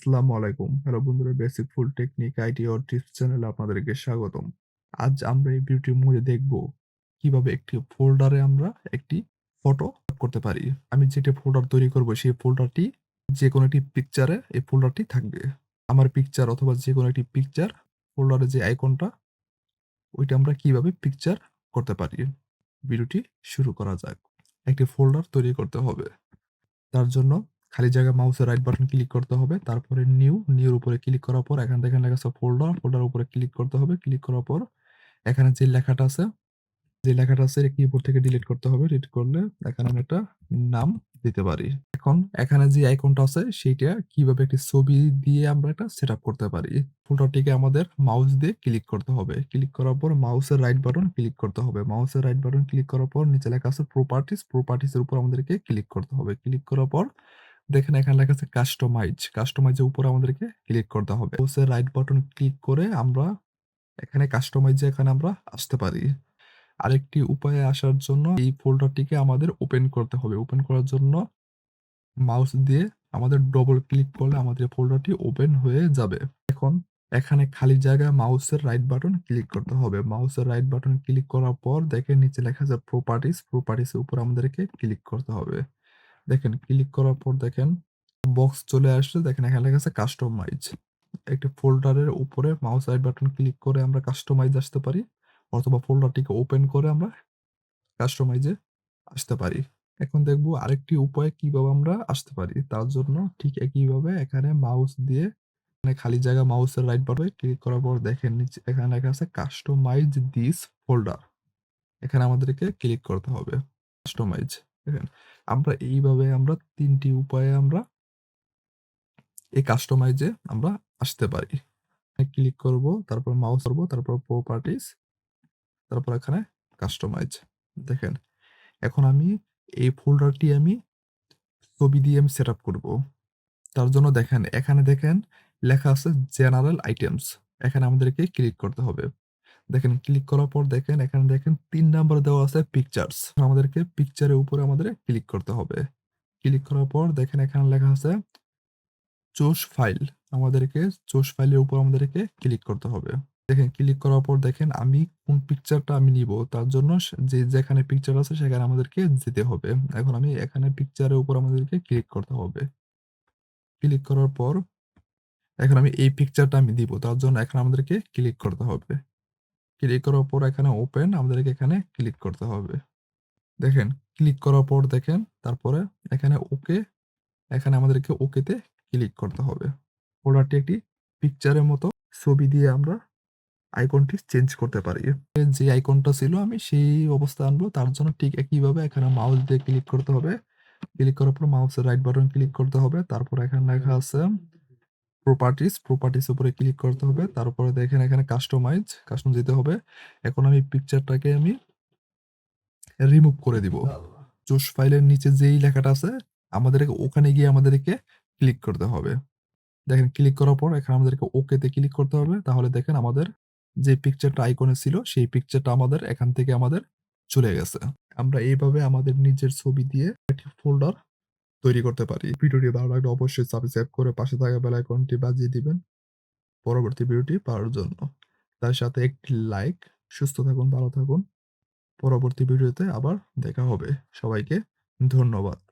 আসসালামু আলাইকুম। হ্যালো বন্ধুরা, basic full technique IT or tips চ্যানেলে আপনাদেরকে স্বাগতম। আজ আমরা এই ভিডিওটির মধ্যে দেখব কিভাবে একটি ফোল্ডারে আমরা একটি ফটো করতে পারি। আমি যেটি ফোল্ডার তৈরি করব সেই ফোল্ডারটি যেকোনো একটি পিকচারে এই ফোল্ডারটি থাকবে। আমার পিকচার অথবা যেকোনো একটি পিকচার ফোল্ডারে যে আইকনটা ওইটা আমরা কিভাবে পিকচার করতে পারি। ভিডিওটি শুরু করা যাক। একটি ফোল্ডার তৈরি করতে হবে। তার জন্য খালি জায়গায় মাউসের রাইট বাটন ক্লিক করতে হবে। তারপরে নিউ এর উপরে ক্লিক করার পর এখান থেকে লেখা আছে ফোল্ডার উপরে ক্লিক করতে হবে। ক্লিক করার পর এখানে যে লেখাটা আছে কিবোর্ড থেকে ডিলিট করতে হবে। ডিলিট করলে এখানে আমি একটা নাম দিতে পারি। এখন এখানে যে আইকনটা আছে সেইটা কিভাবে একটি ছবি দিয়ে আমরা এটা সেটআপ করতে পারি। ফোল্ডারটিকে আমাদের মাউস দিয়ে ক্লিক করতে হবে। ক্লিক করার পর মাউসের রাইট বাটন ক্লিক করতে হবে। মাউসের রাইট বাটন ক্লিক করার পর নিচে লেখা আছে প্রপার্টিস এর উপর আমাদেরকে ক্লিক করতে হবে। ক্লিক করার পর দেখেন এখানে লেখা আছে কাস্টমাইজ এর উপরে আমাদেরকে ক্লিক করতে হবে। মাউসের রাইট বাটন ক্লিক করে আমরা এখানে আমরা আসতে পারি। আরেকটি উপায়ে আসার জন্য এই ফোল্ডারটিকে আমাদের ওপেন করতে হবে। ওপেন করার জন্য মাউস দিয়ে আমাদের ডবল ক্লিক করলে আমাদের ফোল্ডারটি ওপেন হয়ে যাবে। এখন এখানে খালি জায়গায় মাউসের রাইট বাটন ক্লিক করতে হবে। মাউসের রাইট বাটন ক্লিক করার পর দেখেন নিচে লেখা আছে প্রপার্টিস এর উপর আমাদেরকে ক্লিক করতে হবে। দেখেন ক্লিক করার পর দেখেন বক্স চলে আসছে। দেখেন এখানে লেখা আছে কাস্টমাইজ। একটি ফোল্ডারের উপরে মাউস রাইট বাটন ক্লিক করে আমরা কাস্টমাইজ আসতে পারি, অথবা ফোল্ডারটিকে ওপেন করে আমরা কাস্টমাইজে আসতে পারি। এখন দেখব আরেকটি উপায় কিভাবে আমরা আসতে পারি। তার জন্য ঠিক একইভাবে এখানে মাউস দিয়ে এখানে খালি জায়গা মাউসের রাইট বাটনে ক্লিক করার পর দেখেন নিচে এখানে লেখা আছে কাস্টমাইজ দিস ফোল্ডার। এখানে আমাদেরকে ক্লিক করতে হবে। কাস্টমাইজ। দেখেন আমরা এইভাবে আমরা ৩ টি উপায়ে আমরা এই কাস্টমাইজে আমরা আসতে পারি। ক্লিক করব, তারপর মাউস করব, তারপর প্রপার্টিস, তারপর এখানে কাস্টমাইজ। দেখেন এখন আমি এই ফোল্ডারটি আমি ছবি দিয়ে আমি সেটআপ করব। তার জন্য দেখেন এখানে দেখেন লেখা আছে জেনারেল আইটেমস। এখানে আমাদেরকে ক্লিক করতে হবে। দেখেন ক্লিক করার পর দেখেন এখানে দেখেন ৩ নাম্বার দেওয়া আছে পিকচার্স। আমাদেরকে পিকচারের উপরে আমাদের ক্লিক করতে হবে। ক্লিক করার পর দেখেন এখানে লেখা আছে চুজ ফাইল। আমাদেরকে চুজ ফাইলের উপর আমাদেরকে ক্লিক করতে হবে। দেখেন ক্লিক করার পর দেখেন আমি কোন পিকচারটা আমি নিব তার জন্য যেখানে পিকচার আছে সেখানে আমাদেরকে যেতে হবে। এখন আমি এখানে পিকচারের উপর আমাদেরকে ক্লিক করতে হবে। ক্লিক করার পর এখন আমি এই পিকচারটা আমি দিব। তার জন্য এখানে আমাদেরকে ক্লিক করতে হবে। ক্লিক করার পর এখানে ওপেন আমাদেরকে এখানে ক্লিক করতে হবে। দেখেন ক্লিক করার পর দেখেন তারপরে এখানে ওকে, এখানে আমাদেরকে ওকেতে ক্লিক করতে হবে। ফোল্ডারটি একটি পিকচারের মতো ছবি দিয়ে আমরা আইকনটি চেঞ্জ করতে পারি। যে আইকনটা ছিল আমি সেই অবস্থায় আনবো। তার জন্য ঠিক একইভাবে এখানে মাউস দিয়ে ক্লিক করতে হবে। ক্লিক করার পর মাউসের রাইট বাটন ক্লিক করতে হবে। তারপর এখানে লেখা আছে প্রপার্টিস উপরে ক্লিক করতে হবে। তারপরে দেখেন এখানে কাস্টম দিতে হবে। এখন আমি পিকচারটাকে আমি রিমুভ করে দিব। চুজ ফাইলের নিচে যেই লেখাটা আছে আমাদেরকে ওখানে গিয়ে আমাদেরকে ক্লিক করতে হবে। দেখেন ক্লিক করার পর এখানে আমাদেরকে ওকেতে ক্লিক করতে হবে। তাহলে দেখেন আমাদের যে পিকচারটা আইকনে ছিল সেই পিকচারটা আমাদের এখান থেকে আমাদের চলে গেছে। আমরা এইভাবে আমাদের নিজের ছবি দিয়ে একটি ফোল্ডার তৈরি করতে পারি। ভিডিওটি ভালো লাগলে অবশ্যই সাবস্ক্রাইব করে পাশে থাকা বেল আইকনটি বাজিয়ে দিবেন পরবর্তী ভিডিওটি পাওয়ার জন্য। তার সাথে একটি লাইক। সুস্থ থাকুন, ভালো থাকুন। পরবর্তী ভিডিওতে আবার দেখা হবে। সবাইকে ধন্যবাদ।